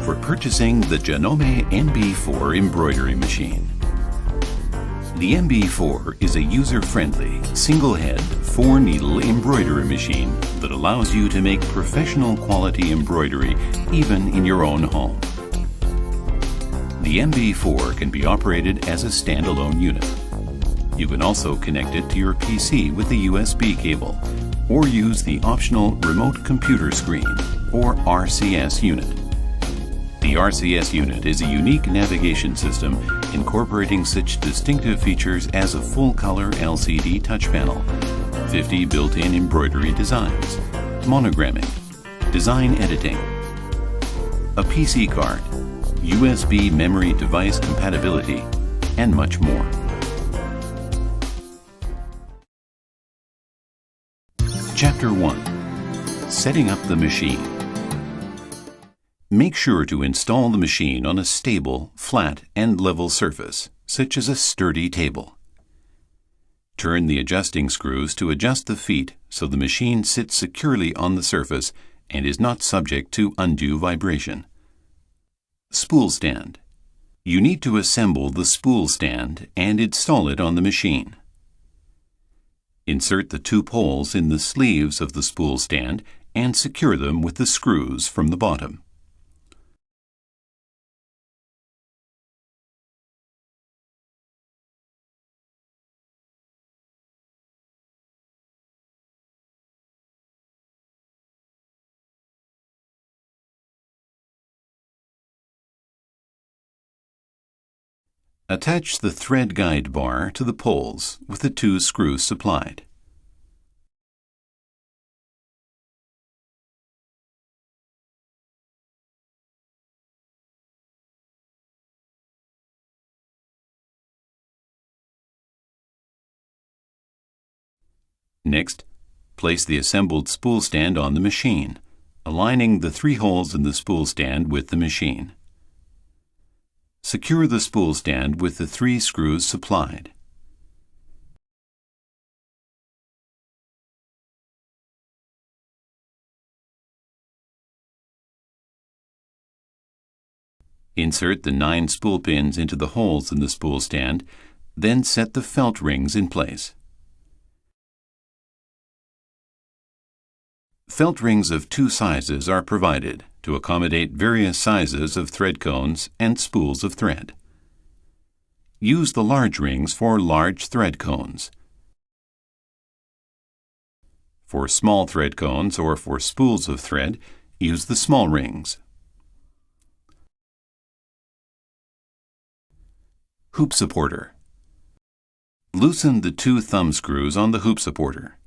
for purchasing the Janome MB-4 embroidery machine. The MB-4 is a user-friendly, single-head, 4-needle embroidery machine that allows you to make professional quality embroidery even in your own home. The MB-4 can be operated as a standalone unit. You can also connect it to your PC with a USB cable or use the optional remote computer screen or RCS unit. The RCS unit is a unique navigation system incorporating such distinctive features as a full-color LCD touch panel, 50 built-in embroidery designs, monogramming, design editing, a PC card, USB memory device compatibility, and much more. Chapter 1. Setting up the machine. Make sure to install the machine on a stable, flat, and level surface, such as a sturdy table. Turn the adjusting screws to adjust the feet so the machine sits securely on the surface and is not subject to undue vibration. Spool stand. You need to assemble the spool stand and install it on the machine. Insert the 2 poles in the sleeves of the spool stand and secure them with the screws from the bottom. Attach the thread guide bar to the poles with the 2 screws supplied. Next, place the assembled spool stand on the machine, aligning the 3 holes in the spool stand with the machine. Secure the spool stand with the 3 screws supplied. Insert the 9 spool pins into the holes in the spool stand, then set the felt rings in place. Felt rings of 2 sizes are provided to accommodate various sizes of thread cones and spools of thread. Use the large rings for large thread cones. For small thread cones or for spools of thread, use the small rings. Hoop supporter. Loosen the 2 thumb screws on the hoop supporter.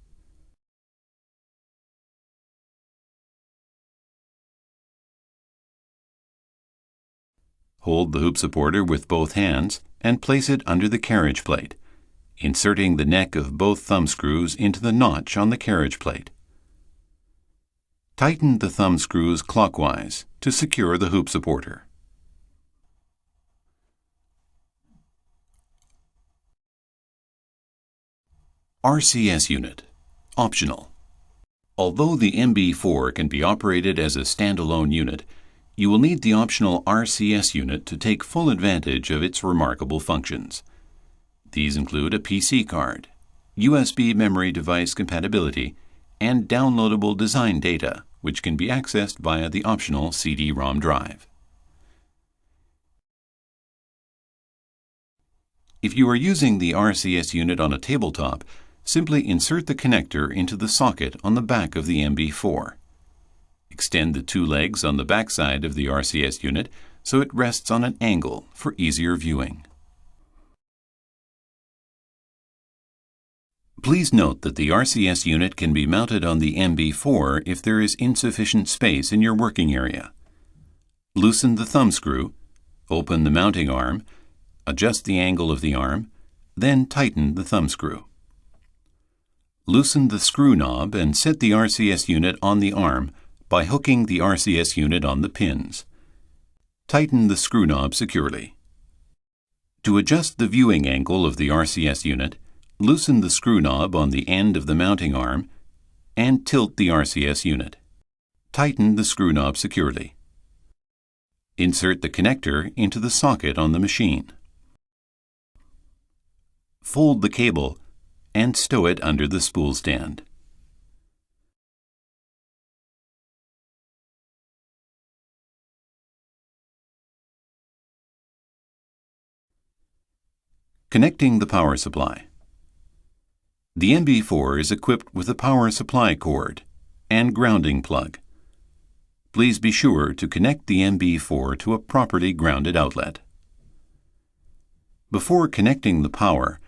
Hold the hoop supporter with both hands and place it under the carriage plate, inserting the neck of both thumb screws into the notch on the carriage plate. Tighten the thumb screws clockwise to secure the hoop supporter. RCS unit. Optional. Although the MB-4 can be operated as a standalone unit, you will need the optional RCS unit to take full advantage of its remarkable functions. These include a PC card, USB memory device compatibility, and downloadable design data, which can be accessed via the optional CD-ROM drive. If you are using the RCS unit on a tabletop, simply insert the connector into the socket on the back of the MB-4. Extend the 2 legs on the back side of the RCS unit so it rests on an angle for easier viewing. Please note that the RCS unit can be mounted on the MB-4 if there is insufficient space in your working area. Loosen the thumb screw, open the mounting arm, adjust the angle of the arm, then tighten the thumb screw. Loosen the screw knob and set the RCS unit on the arm by hooking the RCS unit on the pins. Tighten the screw knob securely. To adjust the viewing angle of the RCS unit, loosen the screw knob on the end of the mounting arm and tilt the RCS unit. Tighten the screw knob securely. Insert the connector into the socket on the machine. Fold the cable and stow it under the spool stand. Connecting the power supply. The MB-4 is equipped with a power supply cord and grounding plug. Please be sure to connect the MB-4 to a properly grounded outlet. Before connecting the power,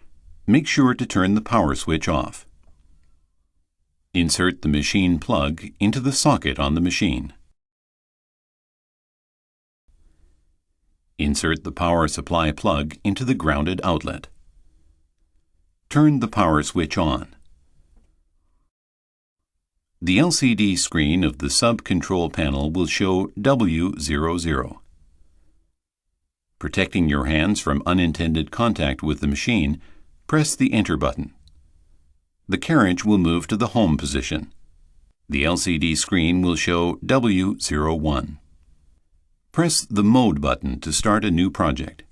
make sure to turn the power switch off. Insert the machine plug into the socket on the machine. Insert the power supply plug into the grounded outlet. Turn the power switch on. The LCD screen of the sub-control panel will show W00. Protecting your hands from unintended contact with the machine, press the Enter button. The carriage will move to the home position. The LCD screen will show W01. Press the Mode button to start a new project.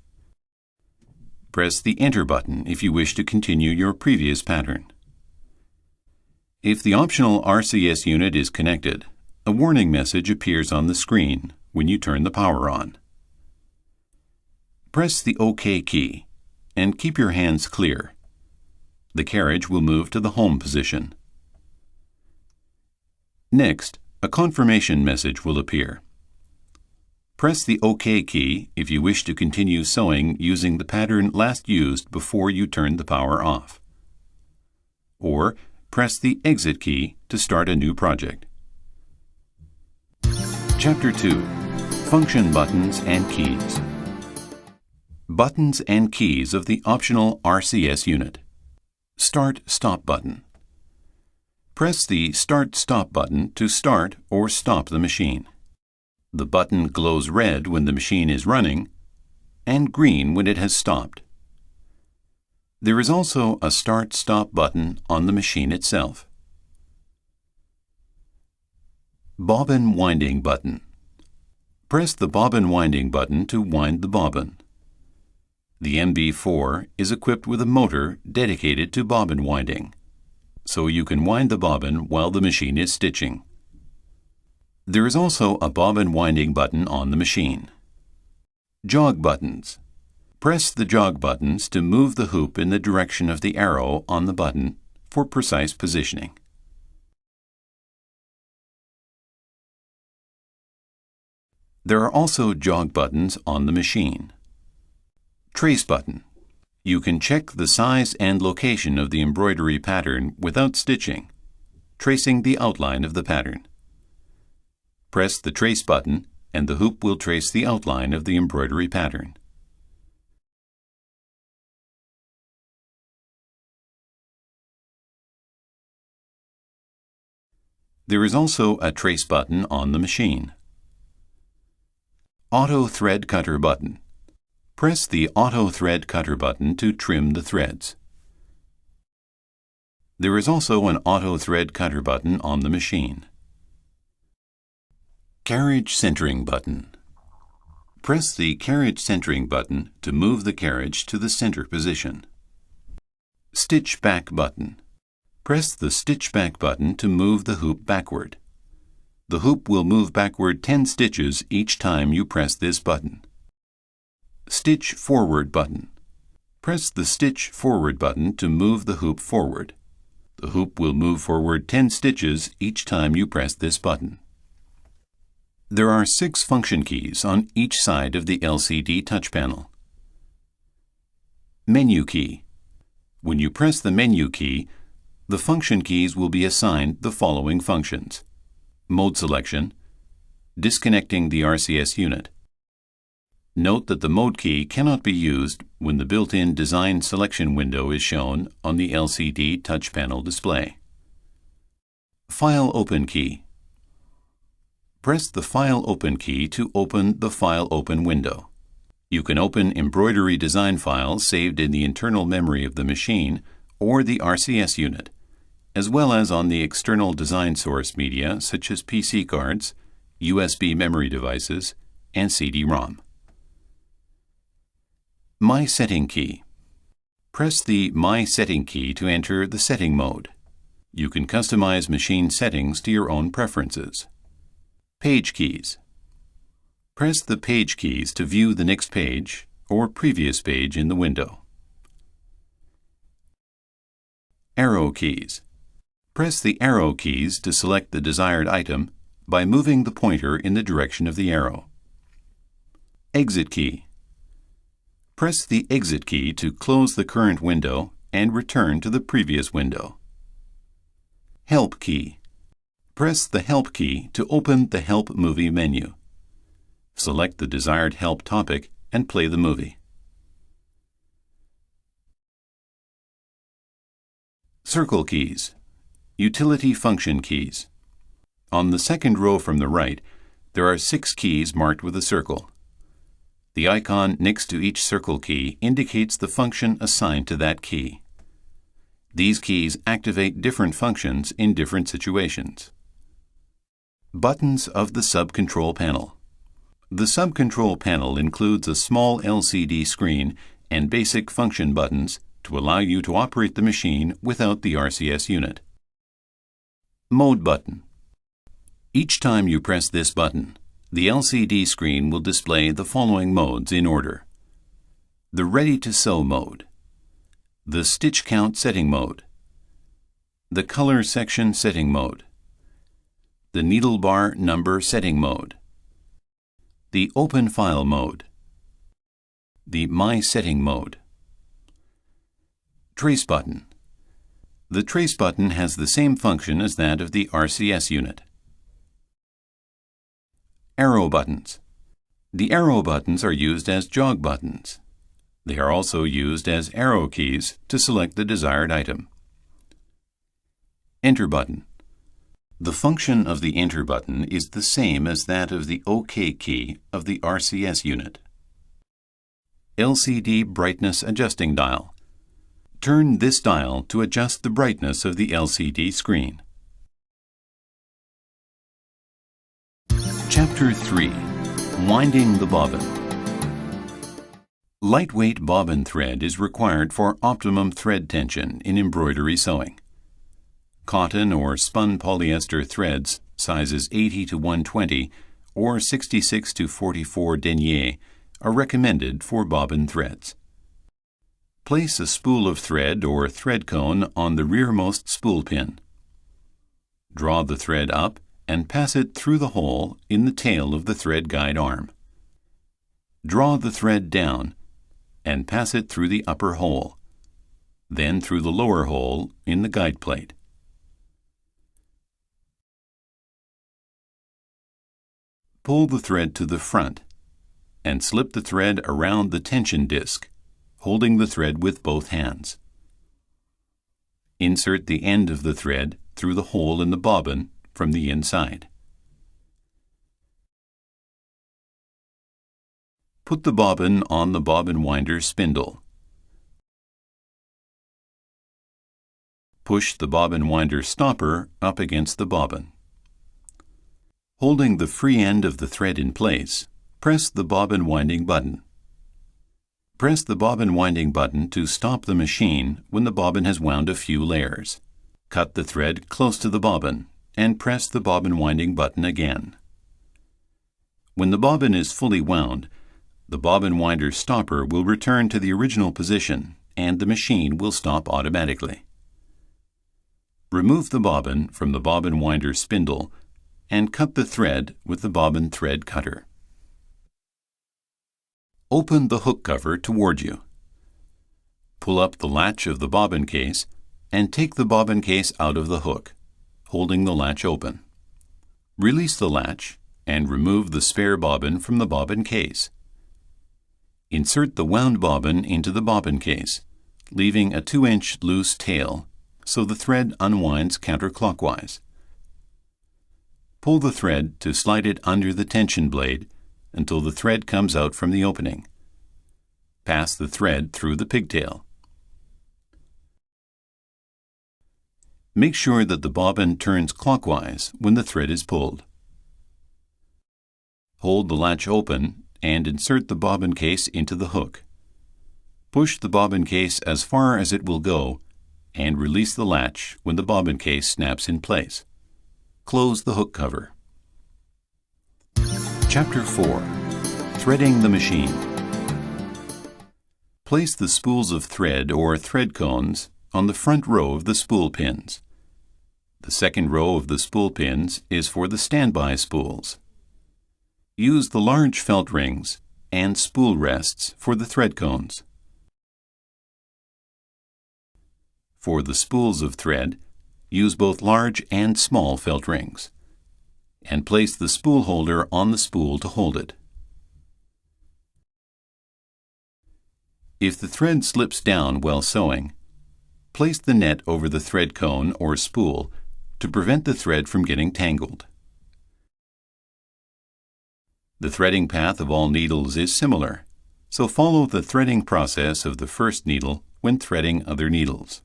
Press the Enter button if you wish to continue your previous pattern. If the optional RCS unit is connected, a warning message appears on the screen when you turn the power on. Press the OK key and keep your hands clear. The carriage will move to the home position. Next, a confirmation message will appear. Press the OK key if you wish to continue sewing using the pattern last used before you turned the power off. Or press the Exit key to start a new project. Chapter 2. Function buttons and keys. Buttons and keys of the optional RCS unit. Start-Stop button. Press the Start-Stop button to start or stop the machine. The button glows red when the machine is running and green when it has stopped. There is also a Start-Stop button on the machine itself. Bobbin Winding button. Press the bobbin winding button to wind the bobbin. The MB-4 is equipped with a motor dedicated to bobbin winding, so you can wind the bobbin while the machine is stitching. There is also a bobbin winding button on the machine. Jog buttons. Press the jog buttons to move the hoop in the direction of the arrow on the button for precise positioning. There are also jog buttons on the machine. Trace button. You can check the size and location of the embroidery pattern without stitching, tracing the outline of the pattern. Press the Trace button and the hoop will trace the outline of the embroidery pattern. There is also a Trace button on the machine. Auto Thread Cutter button. Press the Auto Thread Cutter button to trim the threads. There is also an Auto Thread Cutter button on the machine. Carriage Centering button. Press the Carriage Centering button to move the carriage to the center position. Stitch Back button. Press the Stitch Back button to move the hoop backward. The hoop will move backward 10 stitches each time you press this button. Stitch Forward button. Press the Stitch Forward button to move the hoop forward. The hoop will move forward 10 stitches each time you press this button. There are 6 function keys on each side of the LCD touch panel. Menu key. When you press the menu key, the function keys will be assigned the following functions: mode selection, disconnecting the RCS unit. Note that the mode key cannot be used when the built-in design selection window is shown on the LCD touch panel display. File Open key. Press the File Open key to open the File Open window. You can open embroidery design files saved in the internal memory of the machine or the RCS unit, as well as on the external design source media such as PC cards, USB memory devices, and CD-ROM. My Setting key. Press the My Setting key to enter the setting mode. You can customize machine settings to your own preferences. Page keys. Press the page keys to view the next page or previous page in the window. Arrow keys. Press the arrow keys to select the desired item by moving the pointer in the direction of the arrow. Exit key. Press the Exit key to close the current window and return to the previous window. Help key. Press the Help key to open the Help Movie menu. Select the desired help topic and play the movie. Circle keys. Utility function keys. On the second row from the right, there are 6 keys marked with a circle. The icon next to each circle key indicates the function assigned to that key. These keys activate different functions in different situations. Buttons of the sub-control panel. The sub-control panel includes a small LCD screen and basic function buttons to allow you to operate the machine without the RCS unit. Mode button. Each time you press this button, the LCD screen will display the following modes in order: the Ready to Sew mode, the Stitch Count setting mode, the Color Section setting mode, the Needle Bar Number setting mode, the Open File mode, the My Setting mode. Trace button. The Trace button has the same function as that of the RCS unit. Arrow buttons. The arrow buttons are used as jog buttons. They are also used as arrow keys to select the desired item. Enter button. The function of the Enter button is the same as that of the OK key of the RCS unit. LCD brightness adjusting dial. Turn this dial to adjust the brightness of the LCD screen. Chapter 3. Winding the bobbin. Lightweight bobbin thread is required for optimum thread tension in embroidery sewing. Cotton or spun polyester threads sizes 80 to 120 or 66 to 44 denier are recommended for bobbin threads. Place a spool of thread or thread cone on the rearmost spool pin. Draw the thread up and pass it through the hole in the tail of the thread guide arm. Draw the thread down and pass it through the upper hole, then through the lower hole in the guide plate. Pull the thread to the front and slip the thread around the tension disc, holding the thread with both hands. Insert the end of the thread through the hole in the bobbin from the inside. Put the bobbin on the bobbin winder spindle. Push the bobbin winder stopper up against the bobbin. Holding the free end of the thread in place, press the bobbin winding button. Press the bobbin winding button to stop the machine when the bobbin has wound a few layers. Cut the thread close to the bobbin and press the bobbin winding button again. When the bobbin is fully wound, the bobbin winder stopper will return to the original position and the machine will stop automatically. Remove the bobbin from the bobbin winder spindle and cut the thread with the bobbin thread cutter. Open the hook cover toward you. Pull up the latch of the bobbin case and take the bobbin case out of the hook, holding the latch open. Release the latch and remove the spare bobbin from the bobbin case. Insert the wound bobbin into the bobbin case, leaving a 2-inch loose tail so the thread unwinds counterclockwise. Pull the thread to slide it under the tension blade until the thread comes out from the opening. Pass the thread through the pigtail. Make sure that the bobbin turns clockwise when the thread is pulled. Hold the latch open and insert the bobbin case into the hook. Push the bobbin case as far as it will go and release the latch when the bobbin case snaps in place. Close the hook cover. Chapter 4. Threading the machine. Place the spools of thread or thread cones on the front row of the spool pins. The second row of the spool pins is for the standby spools. Use the large felt rings and spool rests for the thread cones. For the spools of thread, use both large and small felt rings, and place the spool holder on the spool to hold it. If the thread slips down while sewing, place the net over the thread cone or spool to prevent the thread from getting tangled. The threading path of all needles is similar, so follow the threading process of the first needle when threading other needles.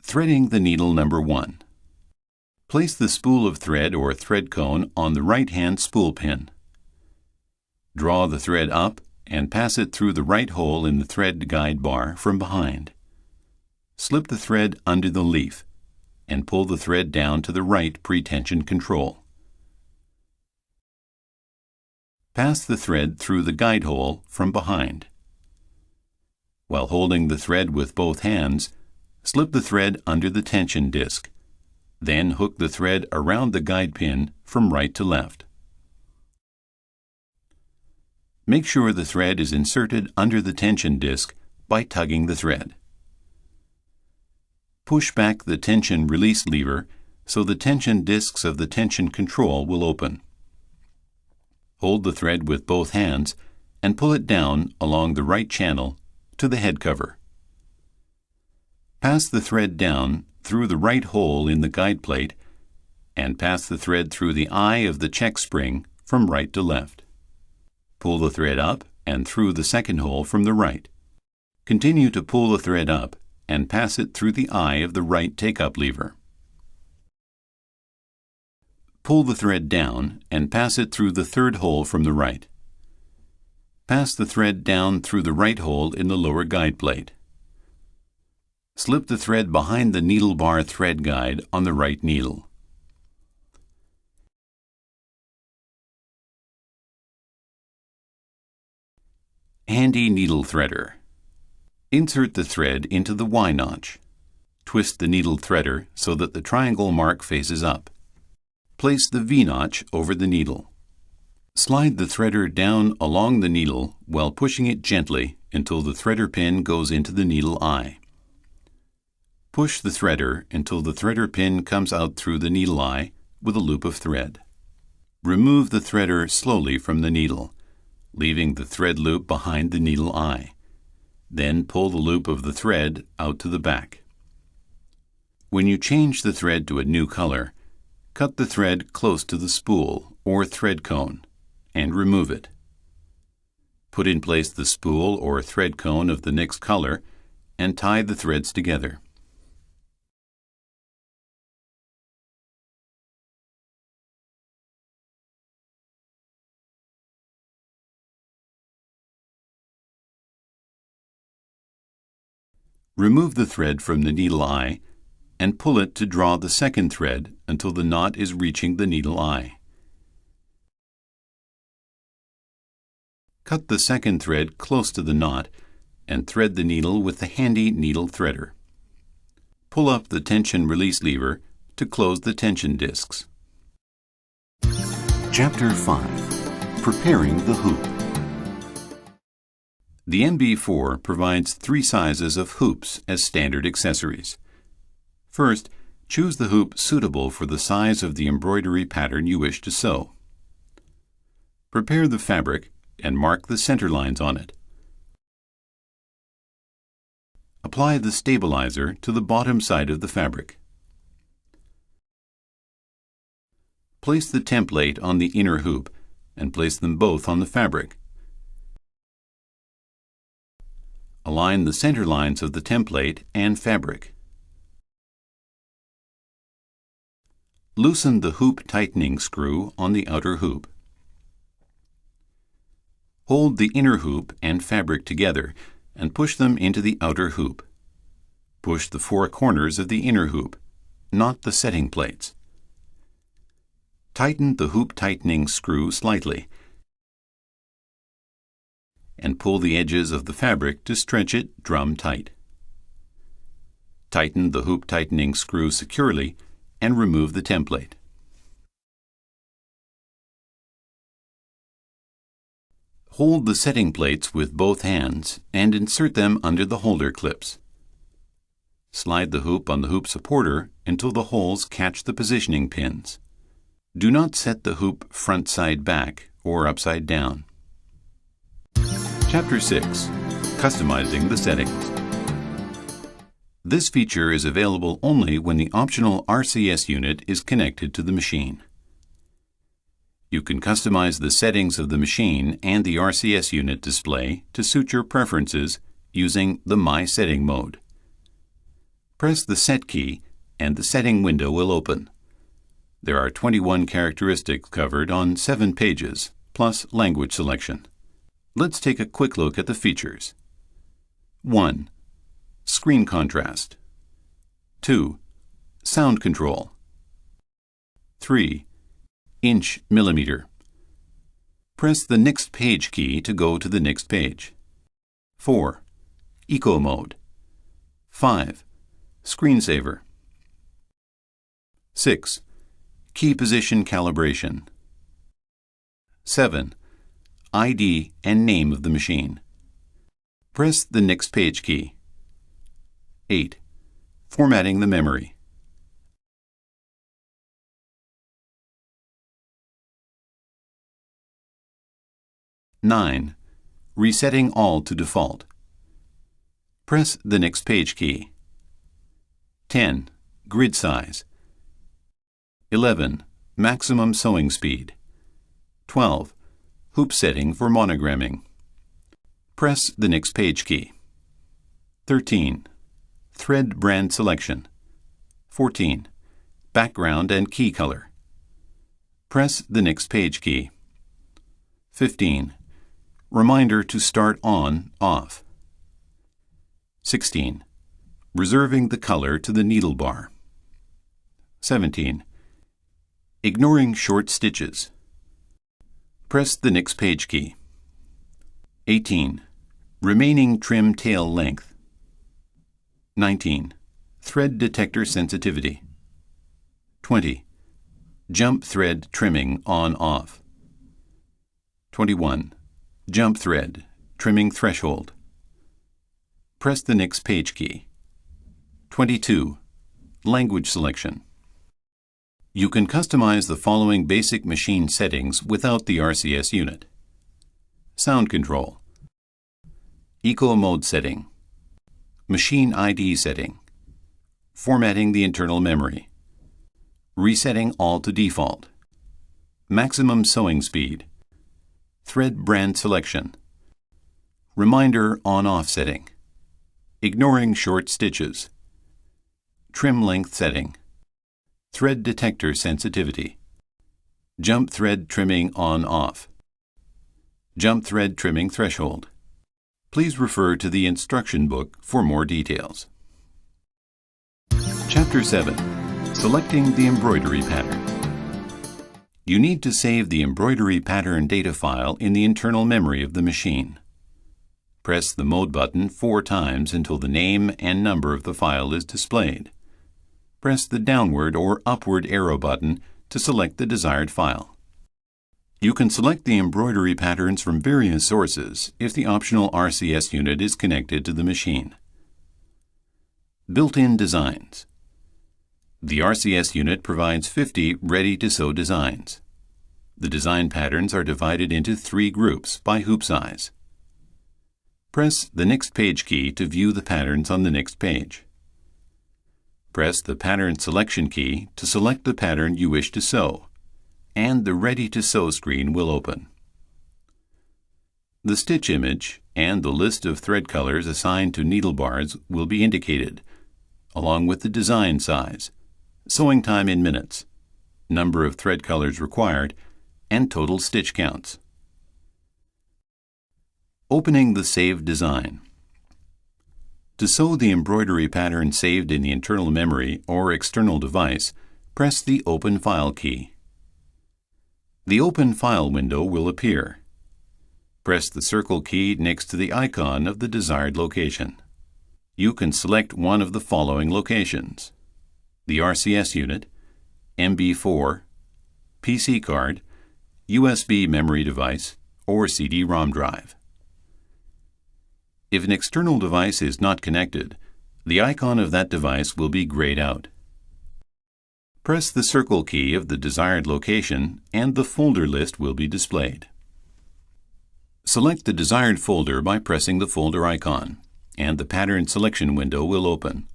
Threading the needle number 1. Place the spool of thread or thread cone on the right-hand spool pin. Draw the thread up and pass it through the right hole in the thread guide bar from behind. Slip the thread under the leaf and pull the thread down to the right pre-tension control. Pass the thread through the guide hole from behind. While holding the thread with both hands, slip the thread under the tension disc. Then hook the thread around the guide pin from right to left. Make sure the thread is inserted under the tension disc by tugging the thread. Push back the tension release lever so the tension discs of the tension control will open. Hold the thread with both hands and pull it down along the right channel to the head cover. Pass the thread down through the right hole in the guide plate and pass the thread through the eye of the check spring from right to left. Pull the thread up and through the second hole from the right. Continue to pull the thread up and pass it through the eye of the right take-up lever. Pull the thread down and pass it through the third hole from the right. Pass the thread down through the right hole in the lower guide plate. Slip the thread behind the needle bar thread guide on the right needle. Handy needle threader. Insert the thread into the Y notch. Twist the needle threader so that the triangle mark faces up. Place the V notch over the needle. Slide the threader down along the needle while pushing it gently until the threader pin goes into the needle eye. Push the threader until the threader pin comes out through the needle eye with a loop of thread. Remove the threader slowly from the needle, leaving the thread loop behind the needle eye. Then pull the loop of the thread out to the back. When you change the thread to a new color, cut the thread close to the spool or thread cone and remove it. Put in place the spool or thread cone of the next color and tie the threads together. Remove the thread from the needle eye and pull it to draw the second thread until the knot is reaching the needle eye. Cut the second thread close to the knot and thread the needle with the handy needle threader. Pull up the tension release lever to close the tension discs. Chapter 5. Preparing the hoop. The MB-4 provides 3 sizes of hoops as standard accessories. First, choose the hoop suitable for the size of the embroidery pattern you wish to sew. Prepare the fabric and mark the center lines on it. Apply the stabilizer to the bottom side of the fabric. Place the template on the inner hoop and place them both on the fabric. Align the center lines of the template and fabric. Loosen the hoop tightening screw on the outer hoop. Hold the inner hoop and fabric together and push them into the outer hoop. Push the four corners of the inner hoop, not the setting plates. Tighten the hoop tightening screw slightly and pull the edges of the fabric to stretch it drum tight. Tighten the hoop tightening screw securely and remove the template. Hold the setting plates with both hands and insert them under the holder clips. Slide the hoop on the hoop supporter until the holes catch the positioning pins. Do not set the hoop front side back or upside down. Chapter 6. Customizing the settings. This feature is available only when the optional RCS unit is connected to the machine. You can customize the settings of the machine and the RCS unit display to suit your preferences using the My Setting mode. Press the Set key and the setting window will open. There are 21 characteristics covered on 7 pages, plus language selection. Let's take a quick look at the features. 1. Screen contrast. 2. Sound control. 3. Inch millimeter. Press the Next Page key to go to the next page. 4. Eco mode. 5. Screensaver. 6. Key position calibration. 7. ID and name of the machine. Press the Next Page key. 8. Formatting the memory. 9. Resetting all to default. Press the Next Page key. 10. Grid size. 11. Maximum sewing speed. 12. Hoop setting for monogramming. Press the Next Page key. 13. Thread brand selection. 14. Background and key color. Press the Next Page key. 15. Reminder to start on, off. 16. Reserving the color to the needle bar. 17. Ignoring short stitches. Press the Next Page key. 18. Remaining trim tail length. 19. Thread detector sensitivity. 20. Jump thread trimming on-off. 21. Jump thread, trimming threshold. Press the Next Page key. 22. Language selection. You can customize the following basic machine settings without the RCS unit. Sound control. Eco mode setting. Machine ID setting. Formatting the internal memory. Resetting all to default. Maximum sewing speed. Thread brand selection. Reminder on-off setting. Ignoring short stitches. Trim length setting. Thread detector sensitivity. Jump thread trimming on-off. Jump thread trimming threshold. Please refer to the instruction book for more details. Chapter 7. Selecting the embroidery pattern. You need to save the embroidery pattern data file in the internal memory of the machine. Press the Mode button 4 times until the name and number of the file is displayed. Press the downward or upward arrow button to select the desired file. You can select the embroidery patterns from various sources if the optional RCS unit is connected to the machine. Built-in designs. The RCS unit provides 50 ready-to-sew designs. The design patterns are divided into 3 groups by hoop size. Press the Next Page key to view the patterns on the next page. Press the Pattern Selection key to select the pattern you wish to sew, and the Ready to Sew screen will open. The stitch image and the list of thread colors assigned to needle bars will be indicated, along with the design size, sewing time in minutes, number of thread colors required, and total stitch counts. Opening the saved design. To sew the embroidery pattern saved in the internal memory or external device, press the Open File key. The Open File window will appear. Press the circle key next to the icon of the desired location. You can select one of the following locations: the RCS unit, MB-4, PC card, USB memory device, or CD-ROM drive. If an external device is not connected, the icon of that device will be grayed out. Press the circle key of the desired location and the folder list will be displayed. Select the desired folder by pressing the folder icon, and the pattern selection window will open.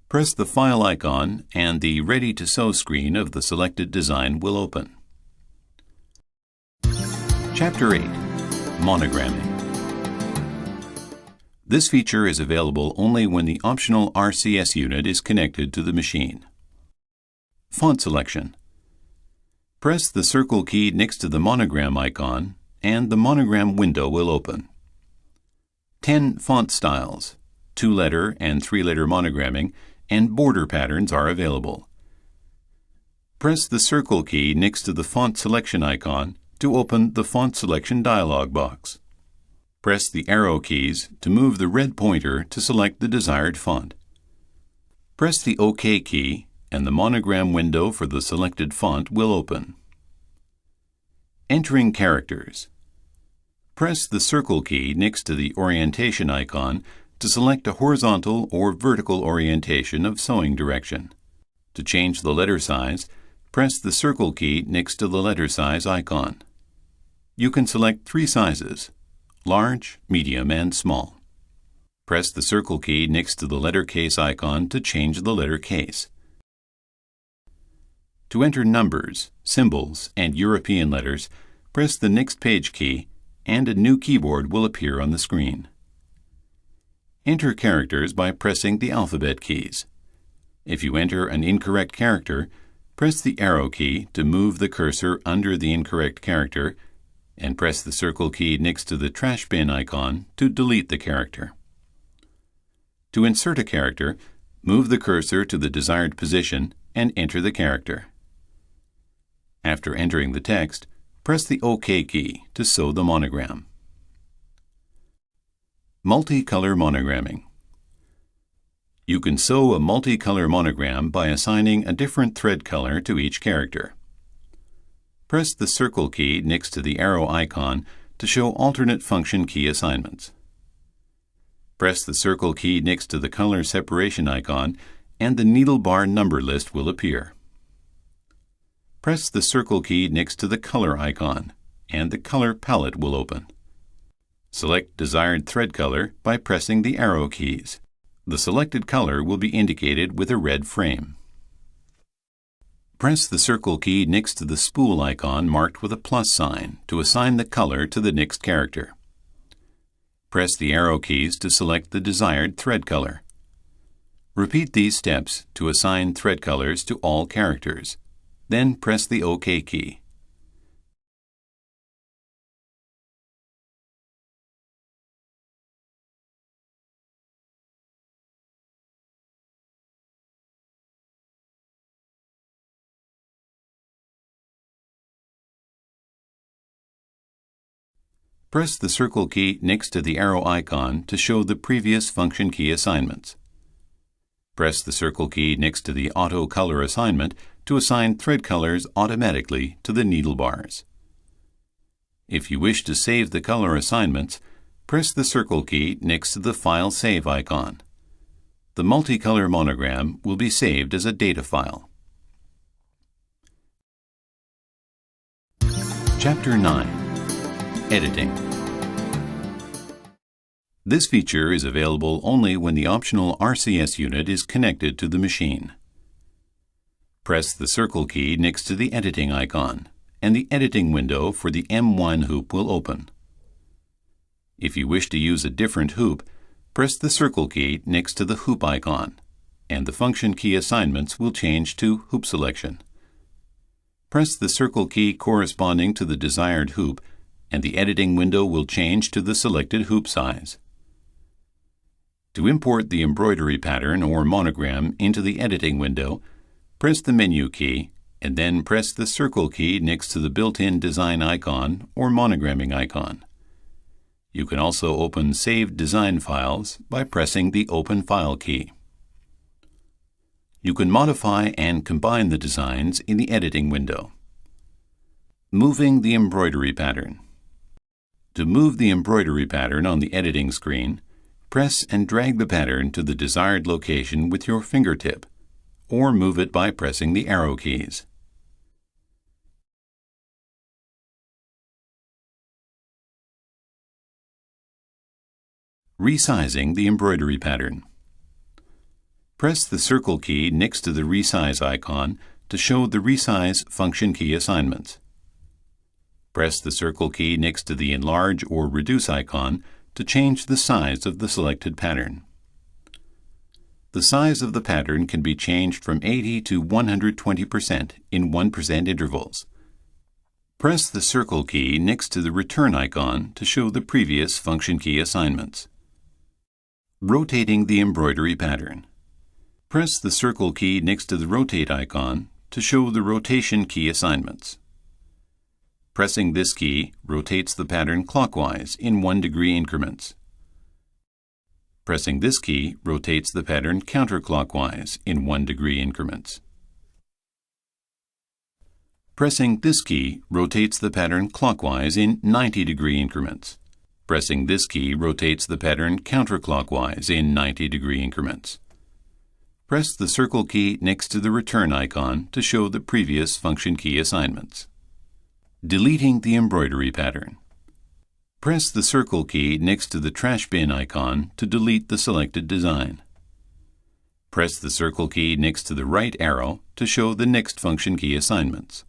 Press the file icon and the Ready to Sew screen of the selected design will open. Chapter 8. Monogramming. This feature is available only when the optional RCS unit is connected to the machine. Font selection. Press the circle key next to the monogram icon and the monogram window will open. 10 font styles, 2-letter and 3-letter monogramming, and border patterns are available. Press the circle key next to the font selection icon to open the font selection dialog box. Press the arrow keys to move the red pointer to select the desired font. Press the OK key and the monogram window for the selected font will open. Entering characters. Press the circle key next to the orientation icon to select a horizontal or vertical orientation of sewing direction. To change the letter size, press the circle key next to the letter size icon. You can select 3 sizes: large, medium, and small. Press the circle key next to the letter case icon to change the letter case. To enter numbers, symbols, and European letters, press the Next Page key and a new keyboard will appear on the screen. Enter characters by pressing the alphabet keys. If you enter an incorrect character, press the arrow key to move the cursor under the incorrect character and press the circle key next to the trash bin icon to delete the character. To insert a character, move the cursor to the desired position and enter the character. After entering the text, press the OK key to sew the monogram. Multicolor monogramming. You can sew a multicolor monogram by assigning a different thread color to each character. Press the circle key next to the arrow icon to show alternate function key assignments. Press the circle key next to the color separation icon and the needle bar number list will appear. Press the circle key next to the color icon and the color palette will open. Select desired thread color by pressing the arrow keys. The selected color will be indicated with a red frame. Press the circle key next to the spool icon marked with a plus sign to assign the color to the next character. Press the arrow keys to select the desired thread color. Repeat these steps to assign thread colors to all characters. Then press the OK key. Press the circle key next to the arrow icon to show the previous function key assignments. Press the circle key next to the Auto Color assignment to assign thread colors automatically to the needle bars. If you wish to save the color assignments, press the circle key next to the File Save icon. The multicolor monogram will be saved as a data file. Chapter 9. Editing. This feature is available only when the optional RCS unit is connected to the machine. Press the circle key next to the editing icon, and the editing window for the M1 hoop will open. If you wish to use a different hoop, press the circle key next to the hoop icon, and the function key assignments will change to hoop selection. Press the circle key corresponding to the desired hoop, and the editing window will change to the selected hoop size. To import the embroidery pattern or monogram into the editing window, press the menu key and then press the circle key next to the built-in design icon or monogramming icon. You can also open saved design files by pressing the Open File key. You can modify and combine the designs in the editing window. Moving the embroidery pattern. To move the embroidery pattern on the editing screen, press and drag the pattern to the desired location with your fingertip, or move it by pressing the arrow keys. Resizing the embroidery pattern. Press the circle key next to the resize icon to show the resize function key assignments. Press the circle key next to the enlarge or reduce icon to change the size of the selected pattern. The size of the pattern can be changed from 80 to 120% in 1% intervals. Press the circle key next to the return icon to show the previous function key assignments. Rotating the embroidery pattern. Press the circle key next to the rotate icon to show the rotation key assignments. Pressing this key rotates the pattern clockwise in 1 degree increments. Pressing this key rotates the pattern counterclockwise in 1 degree increments. Pressing this key rotates the pattern clockwise in 90 degree increments. Pressing this key rotates the pattern counterclockwise in 90 degree increments. Press the circle key next to the return icon to show the previous function key assignments. Deleting the embroidery pattern. Press the circle key next to the trash bin icon to delete the selected design. Press the circle key next to the right arrow to show the next function key assignments.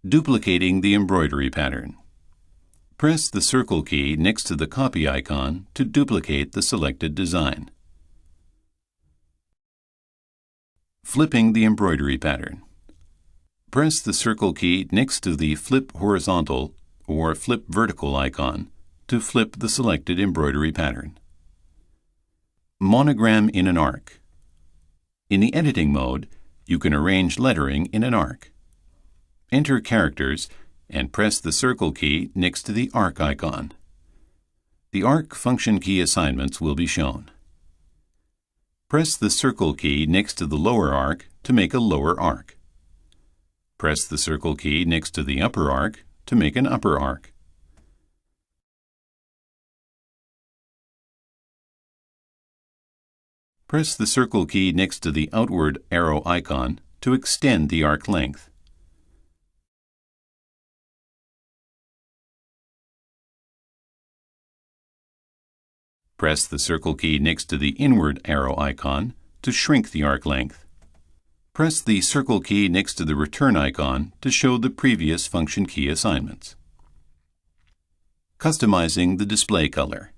Duplicating the embroidery pattern. Press the circle key next to the copy icon to duplicate the selected design. Flipping the embroidery pattern. Press the circle key next to the flip horizontal or flip vertical icon to flip the selected embroidery pattern. Monogram in an arc. In the editing mode, you can arrange lettering in an arc. Enter characters and press the circle key next to the arc icon. The arc function key assignments will be shown. Press the circle key next to the lower arc to make a lower arc. Press the circle key next to the upper arc to make an upper arc. Press the circle key next to the outward arrow icon to extend the arc length. Press the circle key next to the inward arrow icon to shrink the arc length. Press the circle key next to the return icon to show the previous function key assignments. Customizing the display color.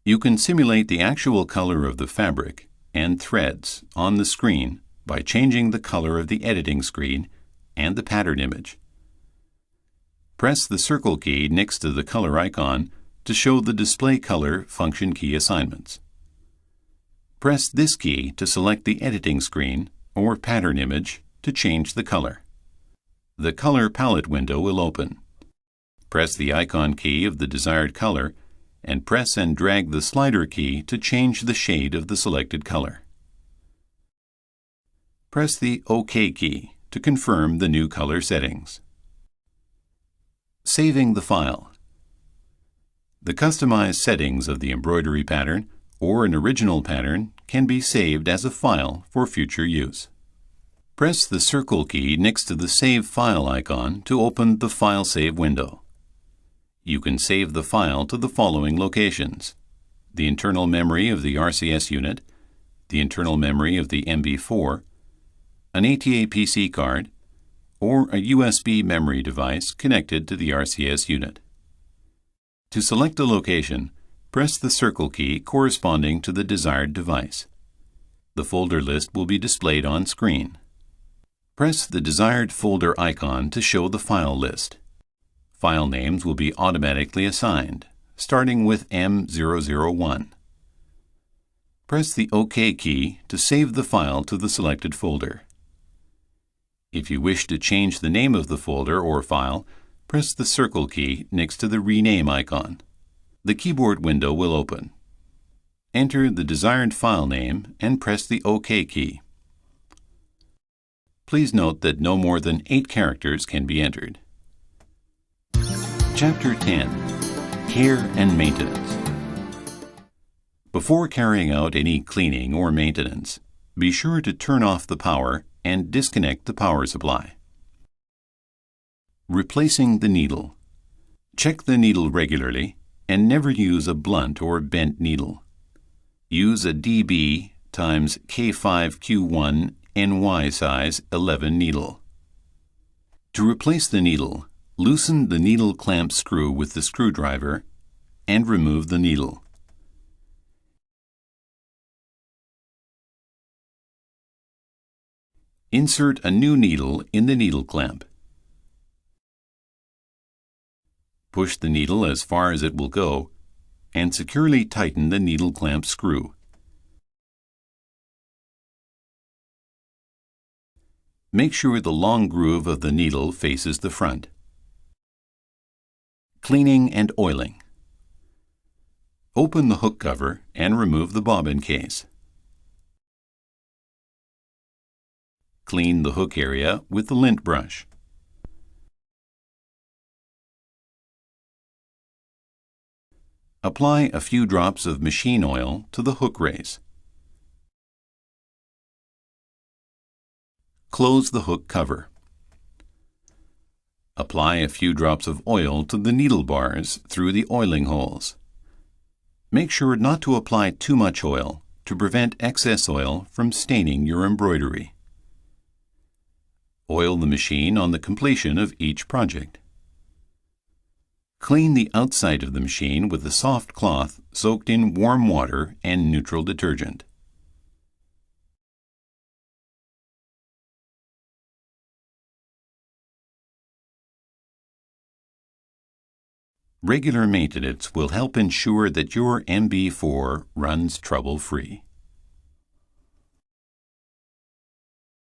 You can simulate the actual color of the fabric and threads on the screen by changing the color of the editing screen and the pattern image. Press the circle key next to the color icon to show the display color function key assignments. Press this key to select the editing screen or pattern image to change the color. The color palette window will open. Press the icon key of the desired color and press and drag the slider key to change the shade of the selected color. Press the OK key to confirm the new color settings. Saving the file. The customized settings of the embroidery pattern or an original pattern can be saved as a file for future use. Press the circle key next to the Save File icon to open the File Save window. You can save the file to the following locations: the internal memory of the RCS unit, the internal memory of the MB-4, an ATA PC card, or a USB memory device connected to the RCS unit. To select a location, press the circle key corresponding to the desired device. The folder list will be displayed on screen. Press the desired folder icon to show the file list. File names will be automatically assigned, starting with M001. Press the OK key to save the file to the selected folder. If you wish to change the name of the folder or file, press the circle key next to the rename icon. The keyboard window will open. Enter the desired file name and press the OK key. Please note that no more than 8 characters can be entered. Chapter 10. Care and Maintenance. Before carrying out any cleaning or maintenance, be sure to turn off the power and disconnect the power supply. Replacing the needle. Check the needle regularly and never use a blunt or bent needle. Use a DB x K5Q1 NY size 11 needle. To replace the needle, loosen the needle clamp screw with the screwdriver and remove the needle. Insert a new needle in the needle clamp. Push the needle as far as it will go and securely tighten the needle clamp screw. Make sure the long groove of the needle faces the front. Cleaning and oiling. Open the hook cover and remove the bobbin case. Clean the hook area with the lint brush. Apply a few drops of machine oil to the hook race. Close the hook cover. Apply a few drops of oil to the needle bars through the oiling holes. Make sure not to apply too much oil to prevent excess oil from staining your embroidery. Oil the machine on the completion of each project. Clean the outside of the machine with a soft cloth soaked in warm water and neutral detergent. Regular maintenance will help ensure that your MB-4 runs trouble-free.